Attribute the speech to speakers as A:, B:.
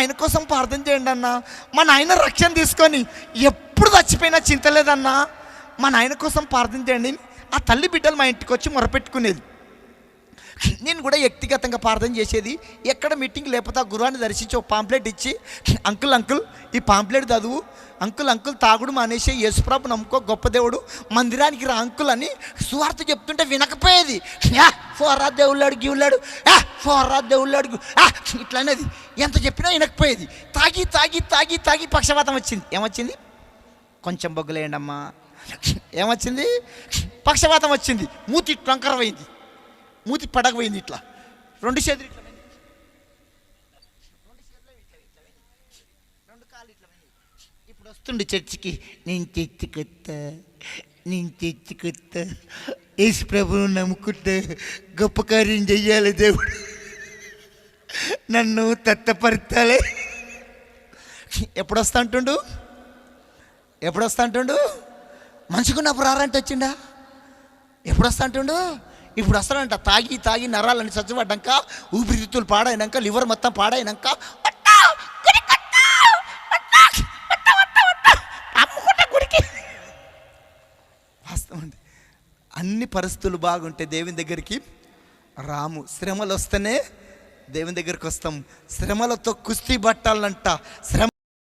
A: ఆయన కోసం ప్రార్థన చేయండి అన్న. మా నాయన రక్షణ తీసుకొని ఎప్పుడు చచ్చిపోయినా చింత లేదన్నా, మా నాయన కోసం ప్రార్థన చేయండి. ఆ తల్లి బిడ్డలు మా ఇంటికి వచ్చి మొరపెట్టుకునేది. నేను కూడా వ్యక్తిగతంగా ప్రార్థన చేసేది. ఎక్కడ మీటింగ్ లేకపోతే ఆ గురువాన్ని దర్శించి ఒక పాంప్లెట్ ఇచ్చి, అంకుల్ ఈ పాంప్లెట్ చదువు, అంకుల్ తాగుడు మానేసే, యేసుప్రభు నమ్ముకో, గొప్ప దేవుడు, మందిరానికి రా అంకుల్ అని సువార్త చెప్తుంటే వినకపోయేది. ఫోరా దేవుళ్ళాడు గివుళ్ళాడు, ఫోరా దేవుళ్ళాడు ఇట్లా అనేది. ఎంత చెప్పినా వినకపోయేది. తాగి తాగి తాగి తాగి పక్షపాతం వచ్చింది. ఏమొచ్చింది? కొంచెం బొగ్గులేయండి అమ్మా. ఏమొచ్చింది? పక్షపాతం వచ్చింది. మూతి టొంకర పోయింది, మూతి పడకపోయింది. ఇట్లా రెండు చేతులు ఇట్లా, రెండు కాళ్ళు ఇట్లా. ఇప్పుడు వస్తుండే చర్చికి, నేను చర్చికొత్తా యేసు ప్రభువును నమ్ముకుంటే గొప్ప కార్యం చెయ్యాలి దేవుడు, నన్ను తత్తపరచాలి. ఎప్పుడు వస్తా అంటుండు? మంచుకున్నప్పుడు రారంటే వచ్చిండా? ఎప్పుడు వస్తా అంటుండు? ఇప్పుడు వస్తాడంట. తాగి తాగి నరాలని చచ్చిపడ్డాక, ఊపిరితిత్తులు పాడైనాక, లివర్ మొత్తం పాడైనాక గుడికి వాస్తవం. అన్ని పరిస్థితులు బాగుంటే దేవుని దగ్గరికి రాము. శ్రమలు వస్తేనే దేవుని దగ్గరికి వస్తాం. శ్రమలతో కుస్తీ పట్టాలంట. శ్రమ